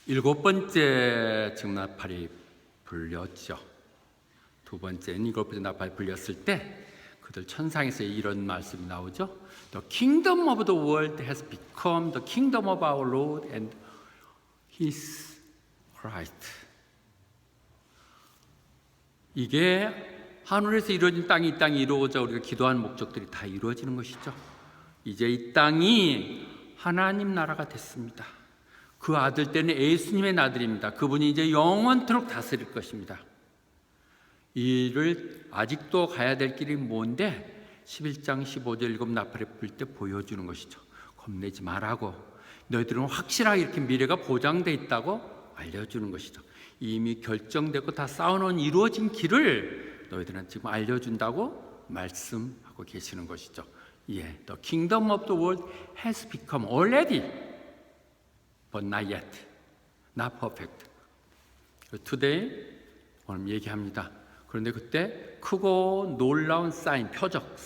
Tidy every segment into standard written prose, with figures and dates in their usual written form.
일곱 번째 증나팔이 불렸죠. 두 번째는 일곱 번째 나팔이 불렸을 때 그들 천상에서 이런 말씀이 나오죠. The kingdom of the world has become the kingdom of our Lord and His Christ. 이게 하늘에서 이루어진 땅이 이 땅이 이루어져 우리가 기도하는 목적들이 다 이루어지는 것이죠. 이제 이 땅이 하나님 나라가 됐습니다. 그 아들 때는 예수님의 아들입니다. 그분이 이제 영원토록 다스릴 것입니다. 이를 아직도 가야 될 길이 뭔데 11장 15절 일곱 나팔을 불 때 보여주는 것이죠. 겁내지 말라고, 너희들은 확실하게 이렇게 미래가 보장돼 있다고 알려주는 것이죠. 이미 결정되고 다 쌓아놓은 이루어진 길을 너희들은 지금 알려준다고 말씀하고 계시는 것이죠. The kingdom of the world has become already, but not yet, not perfect. Today 오늘 얘기합니다. 그런데 그때 크고 놀라운 사인, 표적,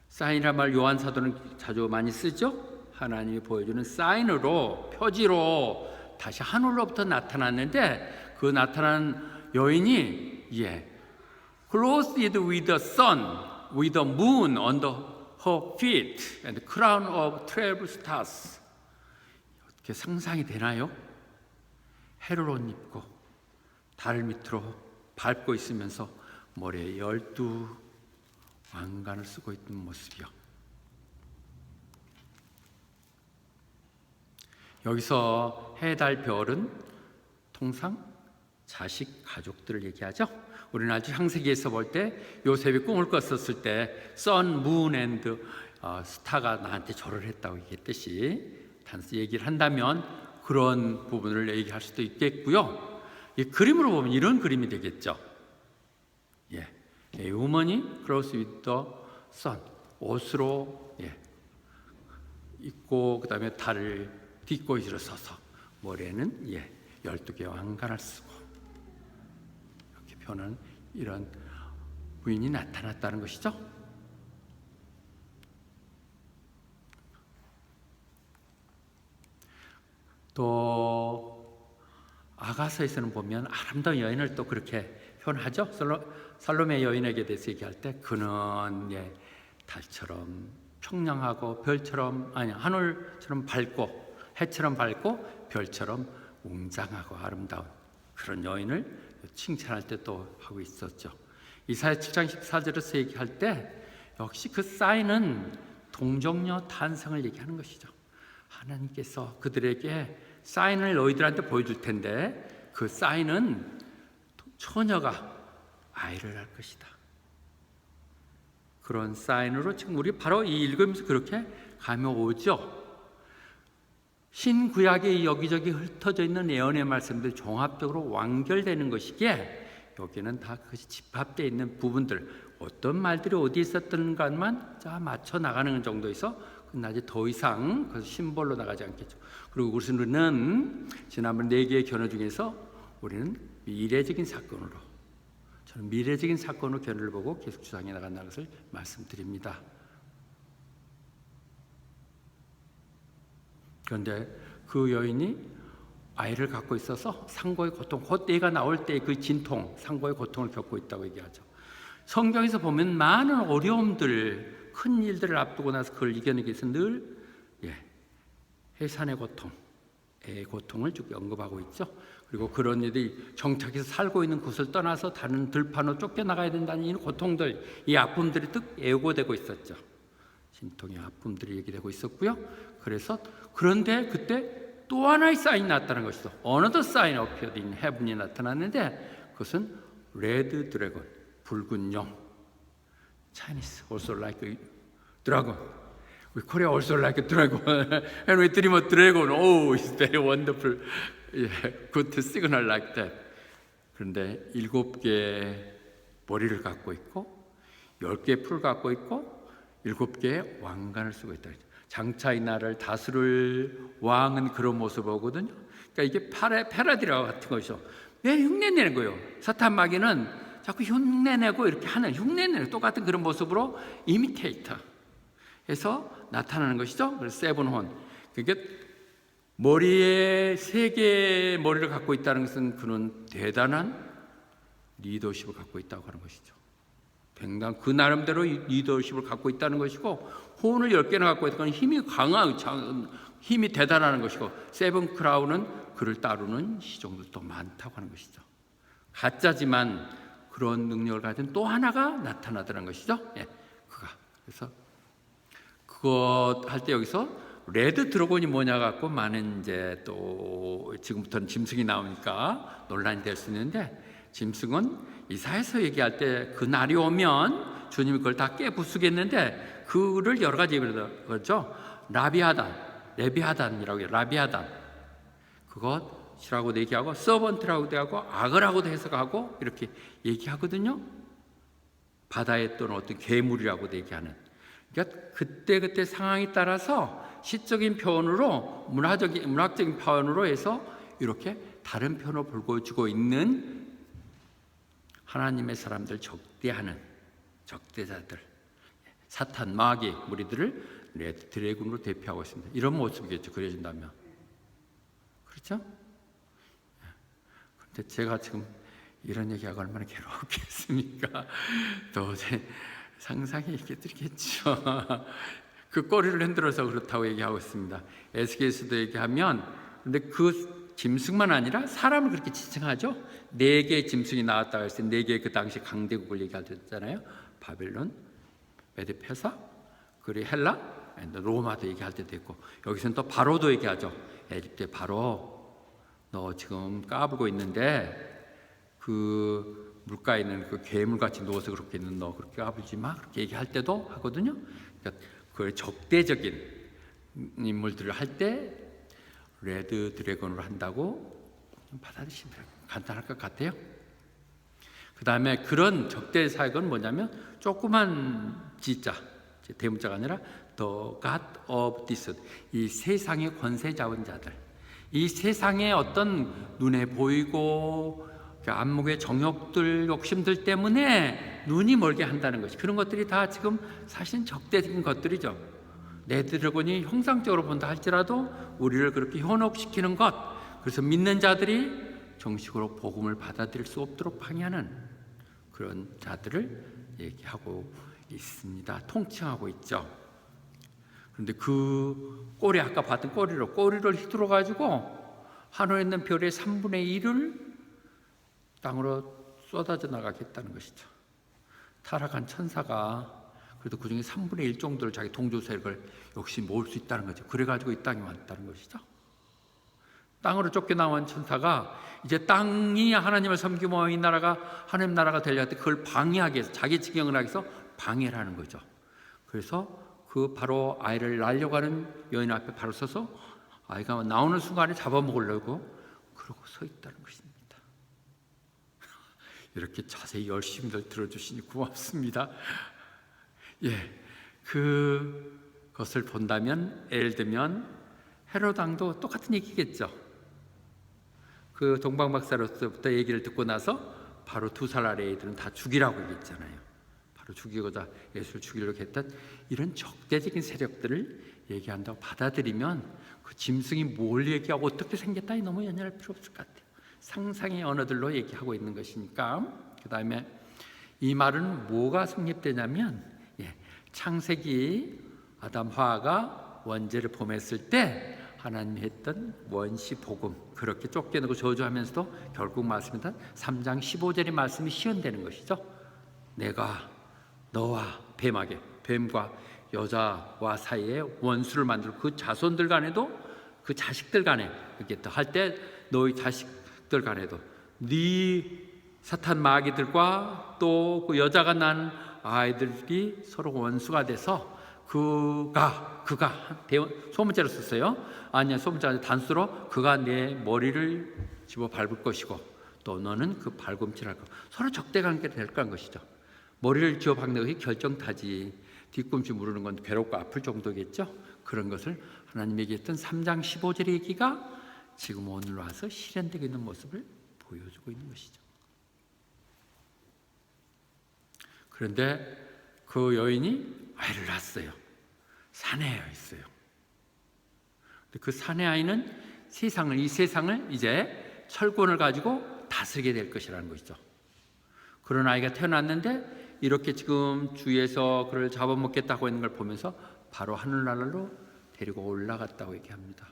사인이란 말 요한 사도는 자주 많이 쓰죠. 하나님이 보여주는 사인으로, 표지로 다시 하늘로부터 나타났는데 그 나타난 여인이 clothed with the sun, with the moon under her feet and crown of 12 stars. 어떻게 상상이 되나요? 해를 옷 입고 달 밑으로 밟고 있으면서 머리에 12 왕관을 쓰고 있는 모습이요. 여기서 해, 달, 별은 통상 자식, 가족들을 얘기하죠. 우리는 아주 창세기에서 볼 때 요셉이 꿈을 꿨었을 때 선, 문 앤드 스타가 나한테 절을 했다고 얘기했듯이 단순 얘기를 한다면 그런 부분을 얘기할 수도 있겠고요. 이 그림으로 보면 이런 그림이 되겠죠. A woman clothed with the sun, 옷으로 입고 그 다음에 달을 뒷고 일어서서 머리에는 12개의 왕관을 쓰고 이렇게 표현한 이런 부인이 나타났다는 것이죠. 또 아가서에서는 보면 아름다운 여인을 또 그렇게 표현하죠. 살로메 여인에게 대해서 얘기할 때 그는 달처럼 청량하고 별처럼 하늘처럼 밝고 해처럼 밝고 별처럼 웅장하고 아름다운 그런 여인을 칭찬할 때 또 하고 있었죠. 이사야 7장 14절에서 얘기할 때 역시 그 사인은 동정녀 탄생을 얘기하는 것이죠. 하나님께서 그들에게 사인을 너희들한테 보여줄 텐데 그 사인은 처녀가 아이를 낳을 것이다. 그런 사인으로 지금 우리 바로 이 읽으면서 그렇게 가며 오죠. 신구약에 여기저기 흩어져 있는 예언의 말씀들 종합적으로 완결되는 것이기에 여기는 다 그것이 집합되어 있는 부분들, 어떤 말들이 어디에 있었던 것만 맞춰 나가는 정도에서 끝나지 더 이상 그 심볼로 나가지 않겠죠. 그리고 우리는 지난번 4개의 견해 중에서 우리는 미래적인 사건으로, 저는 미래적인 사건으로 견해를 보고 계속 주장해 나간다는 것을 말씀드립니다. 그런데 그 여인이 아이를 갖고 있어서 상고의 고통, 곧 때가 나올 때 그 진통, 상고의 고통을 겪고 있다고 얘기하죠. 성경에서 보면 많은 어려움들, 큰 일들을 앞두고 나서 그걸 이겨내기 위해서 늘 해산의 고통, 애의 고통을 쭉 언급하고 있죠. 그리고 그런 일이 정착해서 살고 있는 곳을 떠나서 다른 들판으로 쫓겨나가야 된다는 이 고통들, 이 아픔들이 뜩 예고되고 있었죠. 진통의 아픔들이 얘기되고 있었고요. 그래서 그런데 그때 또 하나의 사인이 나타난 것이죠. Another sign appeared in heaven이 나타났는데 그것은 레드 드래곤, 붉은 용. Chinese also like a dragon. We Korea also like a dragon. And we dream of dragon. Oh, it's very wonderful. Good signal like that. 그런데 7개의 머리를 갖고 있고 10개의 풀을 갖고 있고 7개의 왕관을 쓰고 있다. 장차 이 나라를 다스릴 왕은 그런 모습을 보거든요. 그러니까 이게 패러디라 같은 것이죠. 왜 흉내내는 거예요? 사탄 마귀는 자꾸 흉내내고 이렇게 하는, 흉내내는 똑같은 그런 모습으로 이미테이터 해서 나타나는 것이죠. 그래서 세븐 혼. 그게 머리에 3개의 머리를 갖고 있다는 것은 그는 대단한 리더십을 갖고 있다고 하는 것이죠. 굉장히 그 나름대로 리더십을 갖고 있다는 것이고, 호언을 10개나 갖고 있다는 건 힘이 힘이 대단한 것이고, 세븐 크라운은 그를 따르는 시종들도 많다고 하는 것이죠. 가짜지만 그런 능력을 가진 또 하나가 나타나더라는 것이죠. 그래서 그것 할 때 여기서 레드 드래곤이 뭐냐 갖고 많은 이제 또 지금부터는 짐승이 나오니까 논란이 될 수 있는데, 짐승은 이사야서 얘기할 때 그 날이 오면 주님이 그걸 다 깨부수겠는데, 그를 여러 가지 그러죠. 레비아단이라고 해요. 라비아단. 그것이라고도 얘기하고, 서번트라고도 하고, 악어라고도 해석하고 이렇게 얘기하거든요. 바다에 또는 어떤 괴물이라고도 얘기하는. 그러니까 그때 상황에 따라서 시적인 표현으로, 문학적인 표현으로 해서 이렇게 다른 표현을 보여주고 있는 하나님의 사람들 적대하는 적대자들, 사탄, 마귀 무리들을 레드 드래곤으로 대표하고 있습니다. 이런 모습이겠죠, 그려진다면. 그렇죠? 그런데 제가 지금 이런 얘기하고 얼마나 괴로웠겠습니까? 도저히 상상이 이렇게 들겠죠. 그 꼬리를 흔들어서 그렇다고 얘기하고 있습니다. 에스겔에서도 얘기하면, 근데 그 짐승만 아니라 사람을 그렇게 지칭하죠. 4개의 짐승이 나왔다고 했을 때 4개의 그 당시 강대국을 얘기할 때 했잖아요. 바벨론, 메드페사, 그리고 헬라, 로마도 얘기할 때도 있고, 여기서는 또 바로도 얘기하죠. 에집트의 바로, 너 지금 까불고 있는데 그 물가에 있는 그 괴물같이 누워서 그렇게 있는 너 그렇게 까불지 마, 그렇게 얘기할 때도 하거든요. 그러니까 그 적대적인 인물들을 할 때 레드 드래곤으로 한다고 받아들이시면 간단할 것 같아요. 그 다음에 그런 적대 사역은 뭐냐면, 조그만 지자, 대문자가 아니라 The God of this, 이 세상의 권세 잡은 자들, 이 세상의 어떤 눈에 보이고 안목의 정욕들, 욕심들 때문에 눈이 멀게 한다는 것이, 그런 것들이 다 지금 사실 적대적인 것들이죠. 레드 드래곤이 형상적으로 본다 할지라도 우리를 그렇게 현혹시키는 것, 그래서 믿는 자들이 정식으로 복음을 받아들일 수 없도록 방해하는 그런 자들을 얘기하고 있습니다. 통칭하고 있죠. 그런데 그 꼬리, 아까 봤던 꼬리를 휘둘러 가지고 하늘에 있는 별의 3분의 1을 땅으로 쏟아져 나가겠다는 것이죠. 타락한 천사가 그래도 그 중에 3분의 1 정도를 자기 동조 세력을 역시 모을 수 있다는 거죠. 그래가지고 이 땅에 왔다는 것이죠. 땅으로 쫓겨나온 천사가 이제 땅이 하나님을 섬기며 이 나라가 하나님 나라가 되려 할 때 그걸 방해하기 위해서, 자기 지경을 하기 위해서 방해를 하는 거죠. 그래서 그 바로 아이를 낳으려고 하는 여인 앞에 바로 서서 아이가 나오는 순간에 잡아먹으려고 그러고 서 있다는 것입니다. 이렇게 자세히 열심히들 들어주시니 고맙습니다. 그것을 본다면, 예를 들면 헤롯 왕도 똑같은 얘기겠죠. 그 동방박사로서부터 얘기를 듣고 나서 바로 2살 아래 애들은 다 죽이라고 얘기했잖아요. 바로 죽이고자 예수를 죽이려고 했던 이런 적대적인 세력들을 얘기한다고 받아들이면, 그 짐승이 뭘 얘기하고 어떻게 생겼다 너무 연연할 필요 없을 것 같아요. 상상의 언어들로 얘기하고 있는 것이니까. 그 다음에 이 말은 뭐가 성립되냐면, 창세기 아담 하와가 원죄를 범했을 때 하나님이 했던 원시 복음, 그렇게 쫓겨내고 저주하면서도 결국 말씀이던 3장 15절의 말씀이 시현되는 것이죠. 내가 너와 뱀과 여자와 사이에 원수를 만들고 그 자손들 간에도, 그 자식들 간에, 이렇게 할 때 너희 자식들 간에도 네 사탄 마귀들과 또 그 여자가 낳은 아이들이 서로 원수가 돼서 그가 소문자로 썼어요. 아니야, 소문자 단수로 그가 내 머리를 집어 밟을 것이고 또 너는 그 발꿈치를 할 것. 서로 적대관계가 될 거란 것이죠. 머리를 집어 박는 것이 결정타지, 뒤꿈치 무르는 건 괴롭고 아플 정도겠죠. 그런 것을 하나님이 얘기했던 3장 15절의 얘기가 지금 오늘 와서 실현되고 있는 모습을 보여주고 있는 것이죠. 그런데 그 여인이 아이를 낳았어요. 사내 아이였어요. 그 사내 아이는 이 세상을 이제 철권을 가지고 다스리게 될 것이라는 것이죠. 그런 아이가 태어났는데 이렇게 지금 주위에서 그를 잡아먹겠다고 하는 걸 보면서 바로 하늘나라로 데리고 올라갔다고 얘기합니다.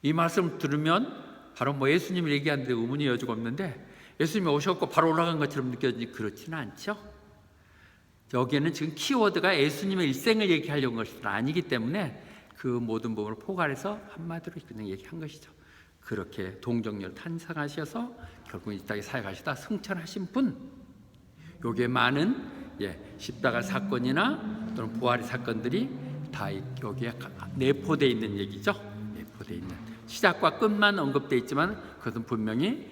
이 말씀 들으면 바로 뭐 예수님이 얘기하는데 의문이 여지가 없는데, 예수님이 오셨고 바로 올라간 것처럼 느껴지지 그렇지는 않죠. 여기에는 지금 키워드가 예수님의 일생을 얘기하려는 것이 아니기 때문에 그 모든 부분을 포괄해서 한마디로 그냥 얘기한 것이죠. 그렇게 동정녀를 탄생하셔서 결국 이 땅에 사역하시다 승천하신 분, 여기에 많은 십자가 사건이나 또는 부활의 사건들이 다 여기에 내포되어 있는 얘기죠. 내포되어 있는 시작과 끝만 언급되어 있지만 그것은 분명히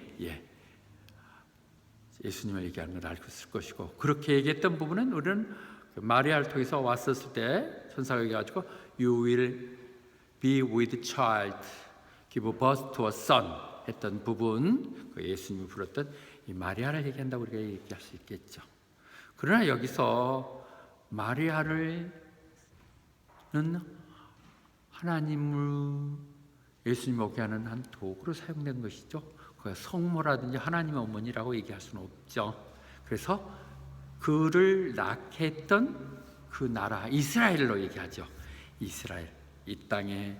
예수님을 얘기하는 걸 알고 있을 것이고, 그렇게 얘기했던 부분은 우리는 마리아를 통해서 왔었을 때 천사가 얘기해가지고 You will be with child, give birth to a son 했던 부분, 그 예수님이 불렀던 이 마리아를 얘기한다고 우리가 얘기할 수 있겠죠. 그러나 여기서 마리아를 하나님을 예수님 오게 하는 한 도구로 사용된 것이죠. 그 성모라든지 하나님의 어머니라고 얘기할 수는 없죠. 그래서 그를 낳게 했던 그 나라 이스라엘로 얘기하죠. 이스라엘, 이 땅에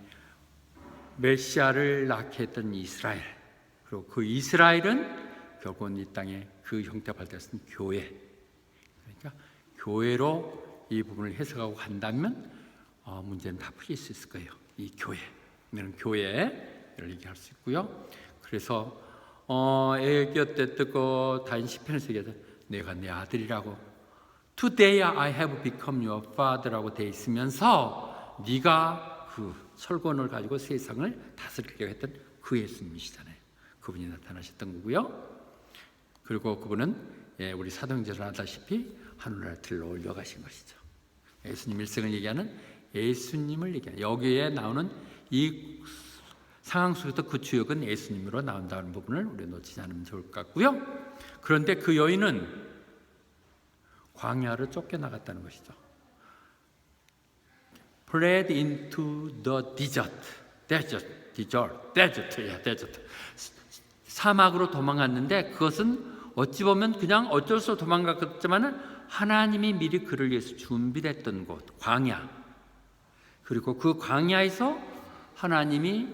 메시아를 낳게 했던 이스라엘, 그리고 그 이스라엘은 결국은 이 땅에 그 형태가 발달했던 교회, 그러니까 교회로 이 부분을 해석하고 간다면 문제는 다 풀릴 수 있을 거예요. 이 교회는 교회를 얘기할 수 있고요. 그래서 애기 때 뜨고 다인 시편에서 얘기하죠. 내가 내 아들이라고, Today I have become your father라고 돼 있으면서 네가 그 철권을 가지고 세상을 다스리려고 했던 그 예수님이시잖아요. 그분이 나타나셨던 거고요. 그리고 그분은 우리 사도행전을 하다시피 하늘나라 들러 올려가신 것이죠. 예수님 일생을 얘기하는 예수님을 얘기하는, 여기에 나오는 이 상황 속에서 그 주역은 예수님으로 나온다는 부분을 우리 놓치지 않으면 좋을 것 같고요. 그런데 그 여인은 광야로 쫓겨나갔다는 것이죠. Fled into the desert. 사막으로 도망갔는데 그것은 어찌 보면 그냥 어쩔 수 없이 도망갔지만은 하나님이 미리 그를 위해서 준비했던 곳, 광야. 그리고 그 광야에서 하나님이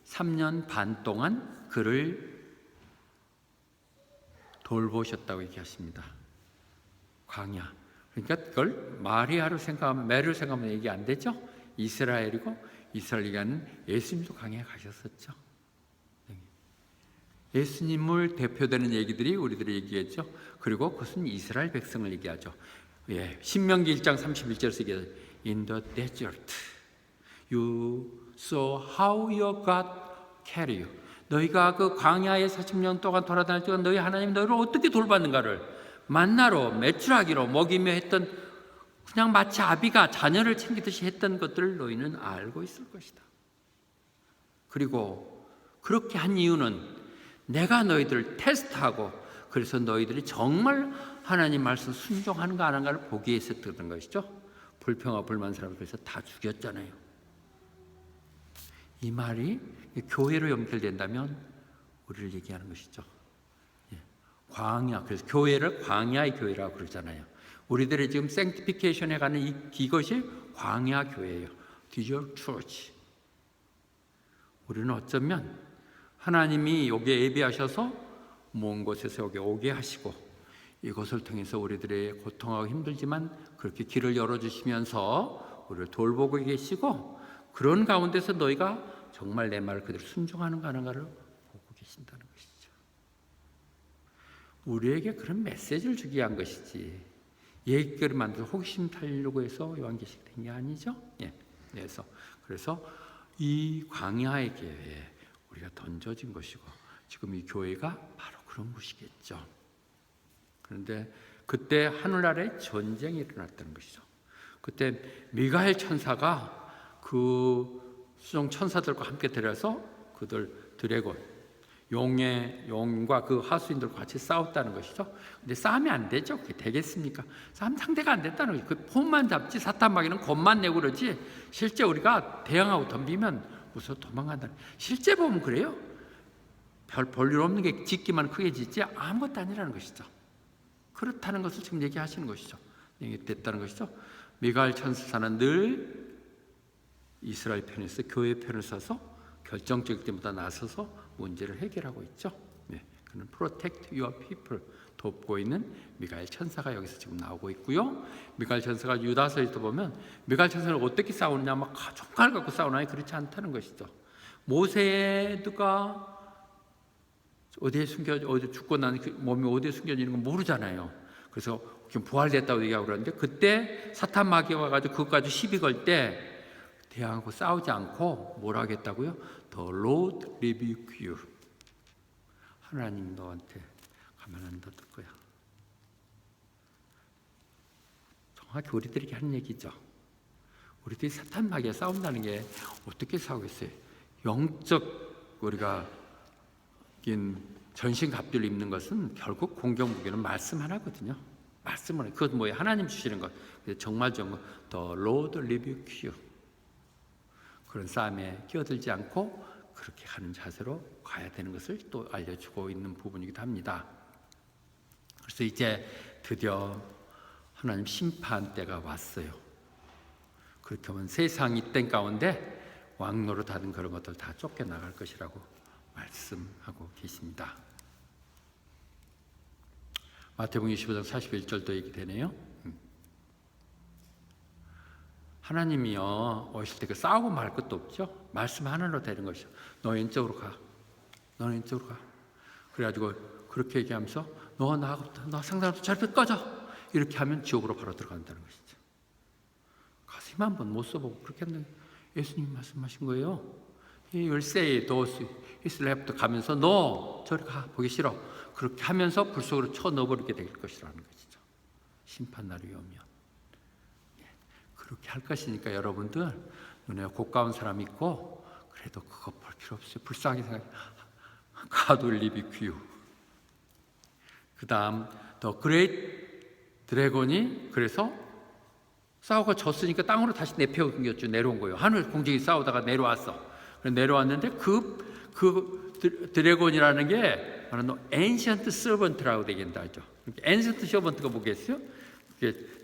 3년 반 동안 그를 돌보셨다고 얘기하십니다. 광야. 그러니까 그걸 마리아로 생각하면, 메리로 생각하면 얘기 안 되죠. 이스라엘이고, 이스라엘 얘기하는 예수님도 광야에 가셨었죠. 예수님을 대표되는 얘기들이 우리들이 얘기했죠. 그리고 그것은 이스라엘 백성을 얘기하죠. 신명기 1장 31절에서 얘기하죠. In the desert you saw how your God carry you. 너희가 그 광야에 40년 동안 돌아다닐 때 너희 하나님 너희를 어떻게 돌봤는가를 만나로 매출하기로 먹이며 했던, 그냥 마치 아비가 자녀를 챙기듯이 했던 것들을 너희는 알고 있을 것이다. 그리고 그렇게 한 이유는 내가 너희들을 테스트하고, 그래서 너희들이 정말 하나님 말씀 순종하는가 안 하는가를 보기 위해서 했던 것이죠. 불평하고 불만 사람을 그래서 다 죽였잖아요. 이 말이 교회로 연결된다면 우리를 얘기하는 것이죠. 광야, 그래서 교회를 광야의 교회라고 그러잖아요. 우리들이 지금 sanctification에 가는 이것이 광야 교회예요. Desert Church. 우리는 어쩌면 하나님이 여기에 예비하셔서 먼 곳에서 여기 오게 하시고, 이것을 통해서 우리들의 고통하고 힘들지만 그렇게 길을 열어주시면서 우리를 돌보고 계시고, 그런 가운데서 너희가 정말 내 말을 그대로 순종하는가 하는가를 보고 계신다는 것이죠. 우리에게 그런 메시지를 주기 위한 것이지 얘기를 만들어서 호기심 타려고 해서 요한계시가 된 게 아니죠. 그래서 이 광야의 교회에 우리가 던져진 것이고, 지금 이 교회가 바로 그런 곳이겠죠. 그런데 그때 하늘나라에 전쟁이 일어났다는 것이죠. 그때 미가엘 천사가 그 수종 천사들과 함께 데려서 그들 드래곤 용과 그 하수인들과 같이 싸웠다는 것이죠. 근데 싸움이 안 되죠. 그게 되겠습니까? 싸움 상대가 안 됐다는 거죠. 그 폼만 잡지 사탄마귀는 겁만 내고 그러지 실제 우리가 대항하고 덤비면 무서워 도망간다. 실제 보면 그래요. 별 볼일 없는 게 짓기만 크게 짓지 아무것도 아니라는 것이죠. 그렇다는 것을 지금 얘기하시는 것이죠. 얘기됐다는 것이죠. 미가엘 천사는 늘 이스라엘 편에서 교회 편을 서서 결정적일 때마다 나서서 문제를 해결하고 있죠. 네, 그는 protect your people 돕고 있는 미가엘 천사가 여기서 지금 나오고 있고요. 미가엘 천사가 유다서에도 보면 미가엘 천사는 어떻게 싸우느냐 막 총칼 갖고 싸우나요? 그렇지 않다는 것이죠. 모세가 어디에 어디 죽고 난 몸이 어디에 숨겨지는 건 모르잖아요. 그래서 부활됐다고 얘기하고 그러는데 그때 사탄 마귀가 와가지고 그것까지 시비 걸 때 대항하고 싸우지 않고 뭐라 하겠다고요? The Lord rebuke you. 하나님 너한테 가만 안 둬둘 거야. 정확히 우리들에게 하는 얘기죠. 우리들이 사탄 마귀와 싸운다는 게 어떻게 싸우겠어요? 영적 우리가 전신갑주를 입는 것은 결국 공격 무기는 말씀 하나거든요. 말씀을 그것 뭐예요? 하나님 주시는 것. 정말 좋은 것. The Lord rebuke you. 그런 싸움에 끼어들지 않고 그렇게 하는 자세로 가야 되는 것을 또 알려주고 있는 부분이기도 합니다. 그래서 이제 드디어 하나님 심판 때가 왔어요. 그렇게 하면 세상이 땡 가운데 왕노릇 하는 그런 것들 다 쫓겨나갈 것이라고 말씀하고 계십니다. 마태복음 25장 41절도 얘기되네요. 하나님이요 오실 때 그 싸우고 말 것도 없죠. 말씀 하나로 되는 것이죠. 너 왼쪽으로 가. 너 왼쪽으로 가. 그래가지고 그렇게 얘기하면서 너 상관없어 저리 꺼져. 이렇게 하면 지옥으로 바로 들어간다는 것이죠. 가서 힘 한 번 못 써보고 그렇게 하는 예수님이 말씀하신 거예요. He will say those his left 가면서 너 저리 가 보기 싫어. 그렇게 하면서 불 속으로 쳐 넣어버리게 될 것이라는 것이죠. 심판날이 오면 그렇게 할 것이니까 여러분들 눈에 고가운 사람이 있고 그래도 그거 볼 필요 없어요. 불쌍하게 생각해. God will rebuke you. 그 다음 The Great 드래곤이 그래서 싸우고 졌으니까 땅으로 다시 내팽겨쳐 내려온 거예요. 하늘 공중에 싸우다가 내려왔어. 내려왔는데 그 드래곤이라는 게 말하는 Ancient Servant라고 되겠다 하죠. Ancient Servant가 뭐겠어요?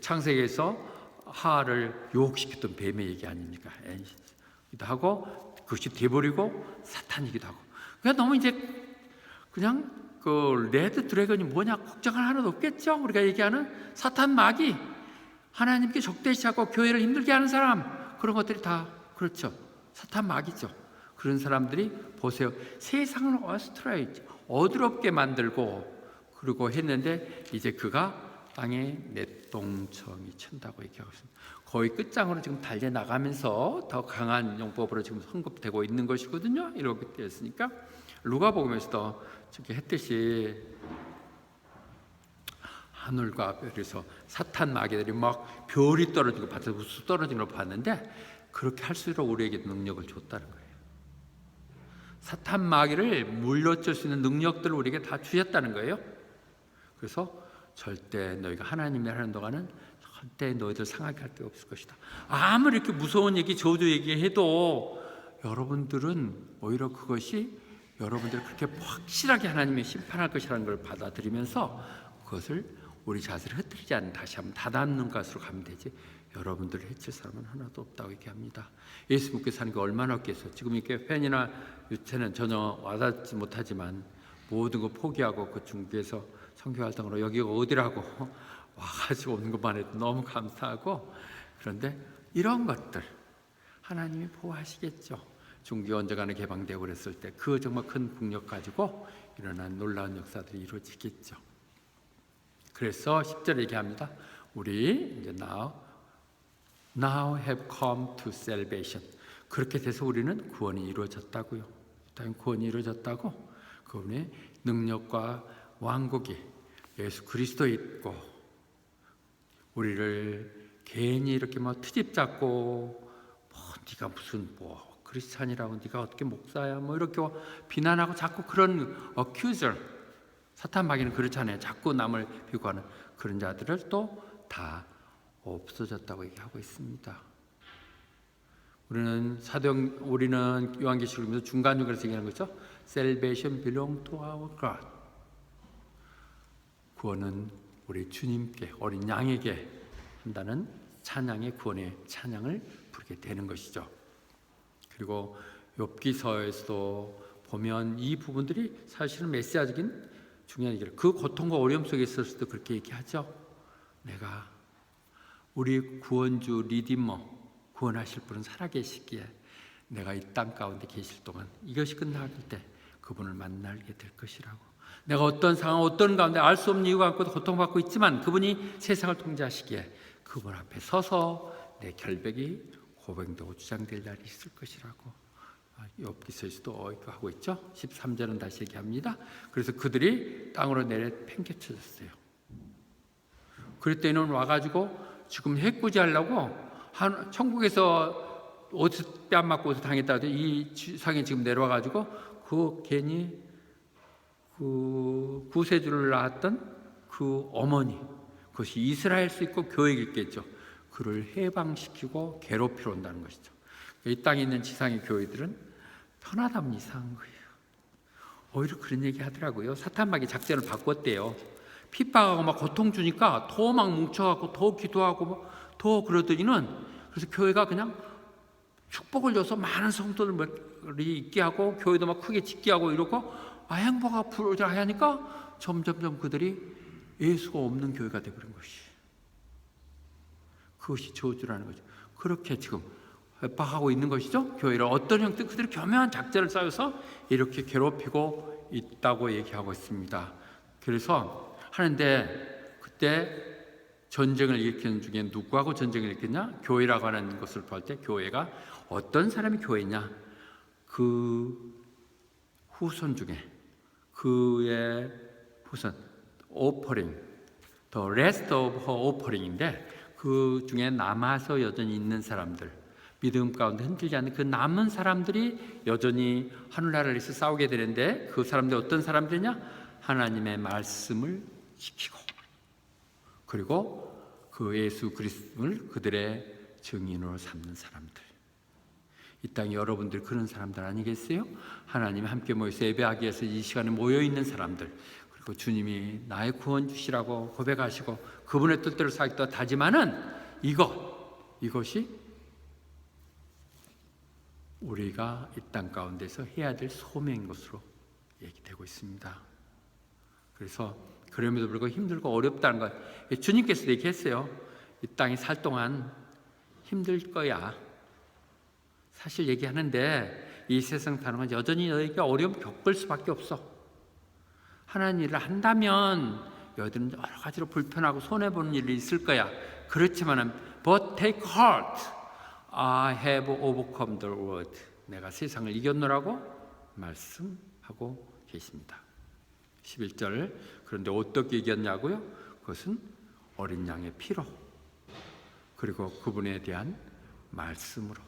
창세기에서 하를 유혹시켰던 뱀의 얘기 아닙니까? Ancient이기도 하고 그것이 돼버리고 사탄이기도 하고. 그러니까 너무 이제 그냥 그 레드 드래곤이 뭐냐 걱정할 하나도 없겠죠. 우리가 얘기하는 사탄 마귀, 하나님께 적대시하고 교회를 힘들게 하는 사람, 그런 것들이 다 그렇죠. 사탄 마귀죠. 그런 사람들이 보세요. 세상을 어지럽게 만들고 그러고 했는데 이제 그가 땅에 내똥청이 친다고 얘기하고 있습니다. 거의 끝장으로 지금 달려나가면서 더 강한 용법으로 지금 성급되고 있는 것이거든요. 이렇게 되었으니까 누가복음에서도 저렇게 했듯이 하늘과 별에서 사탄 마귀들이 막 별이 떨어지고 바다에서 우수 떨어지는 걸 봤는데 그렇게 할수록 우리에게 능력을 줬다는 거예요. 사탄 마귀를 물려줄 수 있는 능력들을 우리에게 다 주셨다는 거예요. 그래서 절대 너희가 하나님을 하는 동안은 절대 너희들 상하게 할 데 없을 것이다. 아무리 이렇게 무서운 얘기, 저주 얘기해도 여러분들은 오히려 그것이 여러분들을 그렇게 확실하게 하나님이 심판할 것이라는 걸 받아들이면서 그것을 우리 자세를 흐트리지 않는 다시 한번 다담는 것으로 가면 되지 여러분들을 해칠 사람은 하나도 없다고 얘기합니다. 예수 믿고 사는 게 얼마나 없겠어요. 지금 이렇게 팬이나 유체는 전혀 와닿지 못하지만 모든 거 포기하고 그 중국에서 선교활동으로 여기가 어디라고 와가지고 오는 것만 해도 너무 감사하고 그런데 이런 것들 하나님이 보호하시겠죠. 중국이 언제간에 개방되고 그랬을 때 그 정말 큰 국력 가지고 일어난 놀라운 역사들이 이루어지겠죠. 그래서 10절에 얘기합니다. 우리 이제 now have come to salvation. 그렇게 돼서 우리는 구원이 이루어졌다고요. 구원이 이루어졌다고 그분의 능력과 왕국이 예수 그리스도에 있고 우리를 괜히 이렇게 뭐 트집 잡고 네가 무슨 크리스찬이라고 네가 어떻게 목사야 뭐 이렇게 비난하고 자꾸 그런 accuser 사탄 마귀는 그렇잖아요. 자꾸 남을 비교하는 그런 자들을 또 다 없어졌다고 얘기하고 있습니다. 우리는 요한계시록에서 중간중간에서 얘기하는 거죠. Salvation belong to our God. 구원은 우리 주님께, 어린 양에게 한다는 찬양의 구원의 찬양을 부르게 되는 것이죠. 그리고 욥기서에서도 보면 이 부분들이 사실은 메시아적인 중요한 얘기를, 그 고통과 어려움 속에 있었을 때 그렇게 얘기하죠. 내가 우리 구원주 리디머, 구원하실 분은 살아계시기에 내가 이 땅 가운데 계실 동안 이것이 끝날 때 그분을 만나게 될 것이라고. 내가 어떤 상황, 어떤 가운데 알 수 없는 이유가 없고 고통받고 있지만 그분이 세상을 통제하시기에 그분 앞에 서서 내 결백이 고백되고 주장될 날이 있을 것이라고 욥기서에서도 하고 있죠. 13절은 다시 얘기합니다. 그래서 그들이 땅으로 내려 팽개쳐졌어요. 그럴 때는 와가지고 지금 해꾸지하려고 천국에서 옷 뺨 맞고 옷을 당했다. 이 지상에 지금 내려와가지고 그 괜히 그 구세주를 낳았던 그 어머니, 그것이 이스라엘 수 있고 교회겠죠. 그를 해방시키고 괴롭히러 온다는 것이죠. 이 땅에 있는 지상의 교회들은 편하다면 이상한 거예요. 오히려 그런 얘기 하더라고요. 사탄막이 작전을 바꿨대요. 핍박하고 막 고통 주니까 더 막 뭉쳐갖고 더 기도하고 더 그러더니는, 그래서 교회가 그냥 축복을 줘서 많은 성도들이 있게 하고 교회도 막 크게 짓게 하고 이러고 행복하고 부르자하니까 점점점 그들이 예수가 없는 교회가 되어버린 것이, 그것이 저주라는 거죠. 그렇게 지금 협박하고 있는 것이죠. 교회를 어떤 형태, 그들이 교묘한 작전을 쌓여서 이렇게 괴롭히고 있다고 얘기하고 있습니다. 그래서 하는데 그때 전쟁을 일으키는 중에 누구하고 전쟁을 일으켰냐? 교회라고 하는 것을 볼 때 교회가 어떤 사람이 교회냐? 그 후손 중에 그의 후손 오퍼링, the rest of her offering인데 그 중에 남아서 여전히 있는 사람들, 믿음 가운데 흔들리지 않는 그 남은 사람들이 여전히 하늘나라에서 싸우게 되는데, 그 사람들이 어떤 사람들이냐? 하나님의 말씀을 지키고 그리고 그 예수 그리스도를 그들의 증인으로 삼는 사람들. 이 땅에 여러분들 그런 사람들 아니겠어요? 하나님이 함께 모여서 예배하기 위해서 이 시간에 모여있는 사람들, 그리고 주님이 나의 구원 주시라고 고백하시고 그분의 뜻대로 살겠다 다짐하는 이것이 우리가 이 땅 가운데서 해야 될 소명인 것으로 얘기되고 있습니다. 그래서 그럼에도 불구하고 힘들고 어렵다는 것, 주님께서도 얘기했어요. 이 땅에 살 동안 힘들 거야. 사실 얘기하는데 이 세상 사는 건 여전히 너희가 어려움 겪을 수밖에 없어. 하나님 일을 한다면 너희들은 여러 가지로 불편하고 손해보는 일이 있을 거야. 그렇지만은 But take heart, I have overcome the world. 내가 세상을 이겼노라고 말씀하고 계십니다. 11절, 그런데 어떻게 이겼냐고요? 그것은 어린 양의 피로, 그리고 그분에 대한 말씀으로.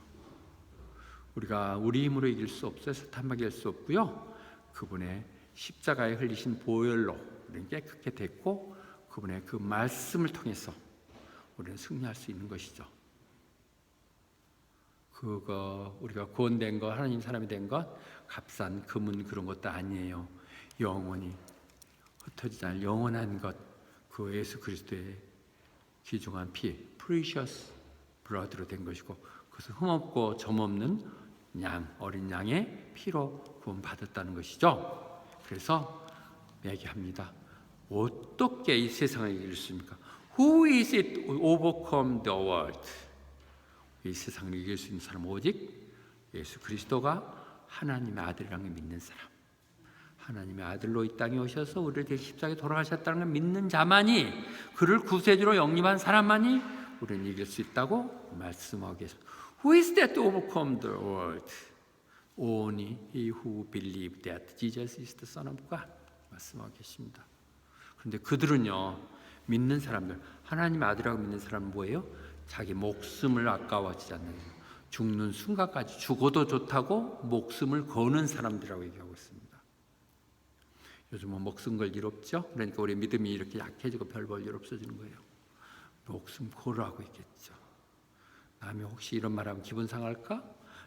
우리가 우리 힘으로 이길 수 없어요. 사탄밖에 이길 수 없고요. 그분의 십자가에 흘리신 보혈로 우리는 깨끗게 됐고 그분의 그 말씀을 통해서 우리는 승리할 수 있는 것이죠. 그거 우리가 구원된 것, 하나님 사람이 된 것, 값싼 금은 그런 것도 아니에요. 영원히 흩어지지 않을 영원한 것, 그 예수 그리스도의 귀중한 피, precious blood로 된 것이고, 그것은 흠없고 점없는 양, 어린 양의 피로 구원받았다는 것이죠. 그래서 얘기합니다. 어떻게 이 세상을 이길 수 있습니까? Who is it overcome the world? 이 세상을 이길 수 있는 사람은 오직 예수 그리스도가 하나님의 아들이라는 걸 믿는 사람, 하나님의 아들로 이 땅에 오셔서 우리를 대신 십자가에 돌아가셨다는 걸 믿는 자만이, 그를 구세주로 영접한 사람만이 우리는 이길 수 있다고 말씀하고 계십니다. Who is that to overcome the world? Only he who believes that Jesus is the Son of God. 말씀하고 계십니다. 그런데 그들은요, 믿는 사람들, 하나님의 아들이라고 믿는 사람은 뭐예요? 자기 목숨을 아까워하지 않는, 죽는 순간까지 죽어도 좋다고 목숨을 거는 사람들이라고 얘기하고 있습니다. 요즘은 목숨 걸 일 없죠? 그러니까 우리 믿음이 이렇게 약해지고 별 볼 일 없어지는 거예요. 목숨 고르라고 있겠죠. 남이 혹시 이런 말하면 기분 상할까?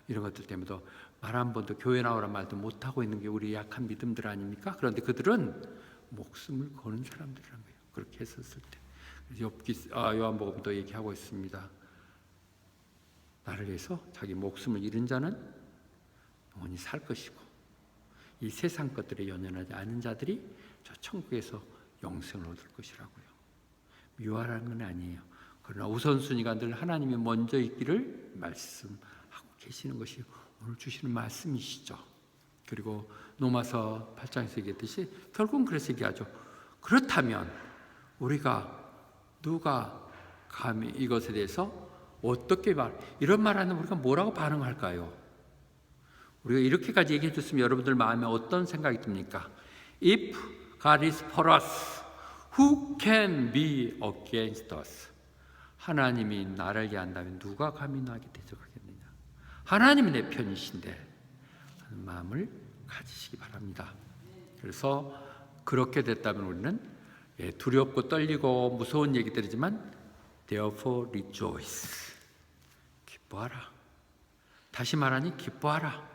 이런 것들 때문에도 말 한 번도 교회 나오란 말도 못하고 있는 게 우리 약한 믿음들 아닙니까? 그런데 그들은 목숨을 거는 사람들이란 거예요. 그렇게 했었을 때. 요한복음도 얘기하고 있습니다. 나를 위해서 자기 목숨을 잃은 자는 영원히 살 것이고, 이 세상 것들에 연연하지 않은 자들이 저 천국에서 영생을 얻을 것이라고요. 묘하라는 건 아니에요. 그러나 우선순위가 늘 하나님이 먼저 있기를 말씀하고 계시는 것이 오늘 주시는 말씀이시죠. 그리고 로마서 8장에서 얘기했듯이 결국은 그래서 얘기하죠. 그렇다면 누가 감히 이것에 대해서 어떻게 이런 말하는 우리가 뭐라고 반응할까요? 우리가 이렇게까지 얘기해 줬으면 여러분들 마음에 어떤 생각이 듭니까? If God is for us, who can be against us? 하나님이 나를 위한다면 누가 감히 나에게 대적하겠느냐? 하나님이 내 편이신데 하는 마음을 가지시기 바랍니다. 그래서 그렇게 됐다면 우리는 두렵고 떨리고 무서운 얘기들이지만 therefore rejoice, 기뻐하라. 다시 말하니 기뻐하라.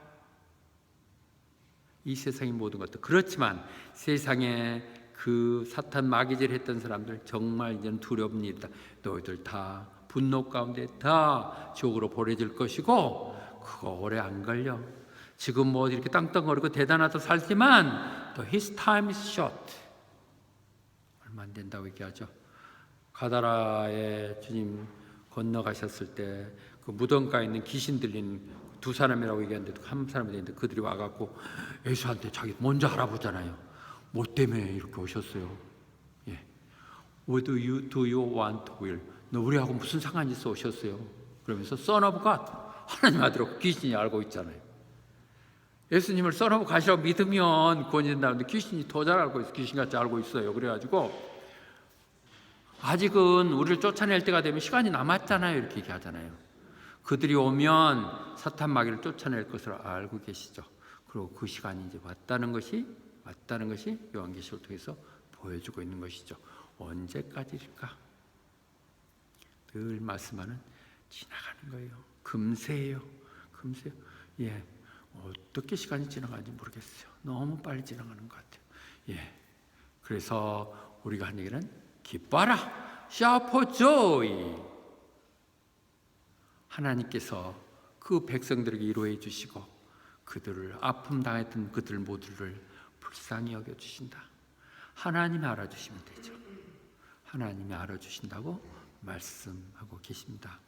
이 세상의 모든 것도 그렇지만 세상에 그 사탄 마귀질 했던 사람들 정말 이제는 두렵니다. 너희들 다 분노 가운데 다 지옥으로 보내질 것이고 그거 오래 안 걸려. 지금 뭐 이렇게 땅땅거리고 대단하다 살지만 또 his time is short. 얼마 안 된다고 얘기하죠. 가다라에 주님 건너가셨을 때 그 무덤가에 있는 귀신 들린 두 사람이라고 얘기하는데 한 사람이 있는데 그들이 와갖고 예수한테 자기 먼저 알아보잖아요. 뭐 때문에 이렇게 오셨어요? 예. What do you want will? 너 우리하고 무슨 상관이 있어 오셨어요? 그러면서 Son of God, 하나님 아들하고 귀신이 알고 있잖아요. 예수님을 Son of God이라고 믿으면 구원이 된다는데 귀신이 더 잘 알고 있어요. 귀신같이 알고 있어요. 그래가지고 아직은 우리를 쫓아낼 때가 되면 시간이 남았잖아요. 이렇게 얘기하잖아요. 그들이 오면 사탄 마귀를 쫓아낼 것을 알고 계시죠. 그리고 그 시간이 이제 왔다는 것이 요한계시록을 통해서 보여주고 있는 것이죠. 언제까지일까? 늘 말씀하는 지나가는 거예요. 금세예요. 금세요. 예, 어떻게 시간이 지나가는지 모르겠어요. 너무 빨리 지나가는 것 같아요. 예, 그래서 우리가 한 얘기는 기뻐하라, shout for joy. 하나님께서 그 백성들에게 위로해 주시고 그들을 아픔 당했던 그들 모두를 불쌍히 여겨 주신다. 하나님이 알아주시면 되죠. 하나님이 알아주신다고 말씀하고 계십니다.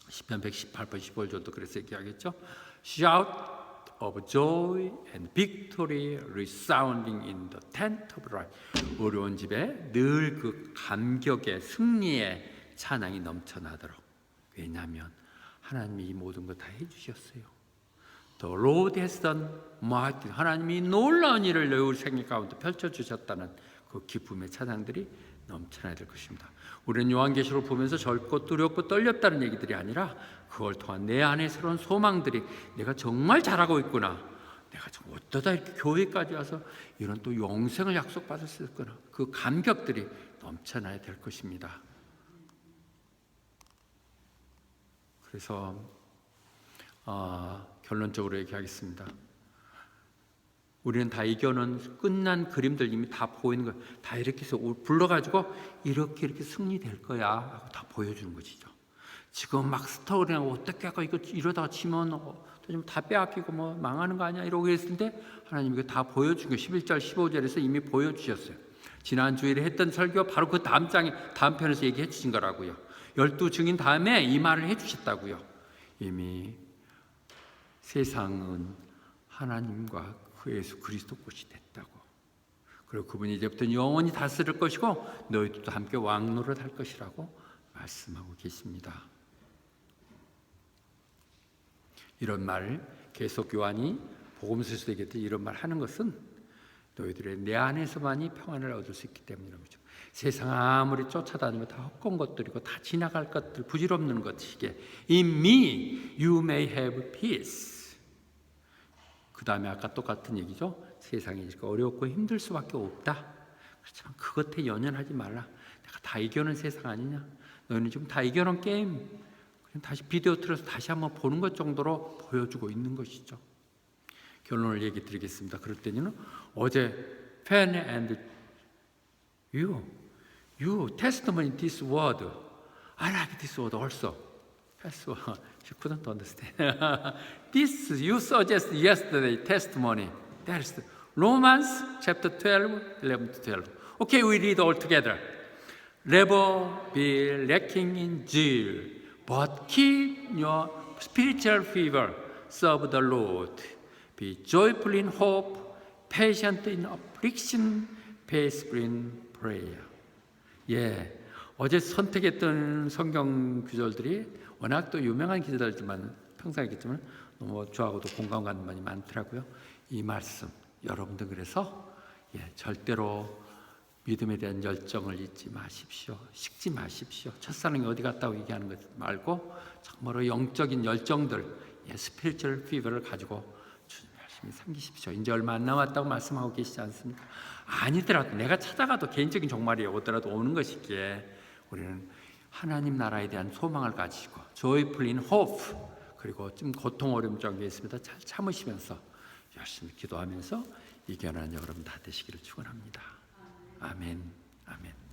시편 118편 15절도 그래서 얘기하겠죠. Shout of joy and victory resounding in the tent of life. 어려운 집에 늘 그 감격의 승리의 찬양이 넘쳐나도록. 왜냐하면 하나님이 이 모든 것 다 해주셨어요. The Lord has done mighty. 하나님이 놀라운 일을 너희 생애 가운데 펼쳐주셨다는 그 기쁨의 찬양들이 넘쳐나야 될 것입니다. 우리는 요한계시록을 보면서 젊고 두렵고 떨렸다는 얘기들이 아니라 그걸 통한 내 안에 새로운 소망들이 내가 정말 잘하고 있구나. 내가 좀 어쩌다 이렇게 교회까지 와서 이런 또 영생을 약속받을 수 있구나. 그 감격들이 넘쳐나야 될 것입니다. 그래서 결론적으로 얘기하겠습니다. 우리는 다 이겨는 끝난 그림들 이미 다 보이는 거예요. 다 이렇게 해서 불러가지고 이렇게 승리될 거야 하고 다 보여주는 것이죠. 지금 막 스토리하고 어떻게 할까 이거 이러다가 치면 다 빼앗기고 뭐 망하는 거 아니야 이러고 했을 때 하나님이 이거 다 보여준 거예요. 11절 15절에서 이미 보여주셨어요. 지난 주일에 했던 설교 바로 그 다음 편에서 얘기해 주신 거라고요. 12 증인 다음에 이 말을 해 주셨다고요. 이미 세상은 하나님과 그 예수 그리스도 것이 됐다고. 그리고 그분이 이제부터 영원히 다스릴 것이고 너희들도 함께 왕노릇 할 것이라고 말씀하고 계십니다. 이런 말을 계속 요한이 복음서에서 얘기했듯이 이런 말 하는 것은 너희들의 내 안에서만이 평안을 얻을 수 있기 때문이라는 거죠. 세상 아무리 쫓아다니면 다 헛건 것들이고 다 지나갈 것들, 부질없는 것이기에 In me you may have peace. 그 다음에 아까 똑같은 얘기죠. 세상이 이렇게 어렵고 힘들 수밖에 없다. 그렇지만 그것에 연연하지 말라. 내가 다 이겨낸 세상 아니냐. 너희는 지금 다 이겨놓은 게임 그냥 다시 비디오 틀어서 다시 한번 보는 것 정도로 보여주고 있는 것이죠. 결론을 얘기 드리겠습니다. 그럴 때는 어제 Fan and you testimony this word. I like this word also. Pastor, she couldn't understand. This you suggested yesterday testimony. That is Romans chapter 12, 11 to 12. Okay, we read all together. Never be lacking in zeal, but keep your spiritual fervor. Serve the Lord. Be joyful in hope, patient in affliction, faithful in prayer. 예, 어제 선택했던 성경 구절들이 워낙 또 유명한 기절이지만 평소에 있겠지만 너무 저하고도 공감 가는 많이 많더라고요. 이 말씀 여러분들 그래서 절대로 믿음에 대한 열정을 잊지 마십시오. 식지 마십시오. 첫사랑이 어디 갔다고 얘기하는 것 말고 정말로 영적인 열정들, 스피리추얼 피버를 가지고 주님 열심히 섬기십시오. 이제 얼마 안 남았다고 말씀하고 계시지 않습니까? 아니더라도 내가 찾아가도 개인적인 종말이 오더라도 오는 것이기에 우리는 하나님 나라에 대한 소망을 가지고 joyful in hope, 그리고 좀 고통 어려움 쪽에 있습니다. 잘 참으시면서 열심히 기도하면서 이겨내는 여러분 다 되시기를 축원합니다. 아멘. 아멘.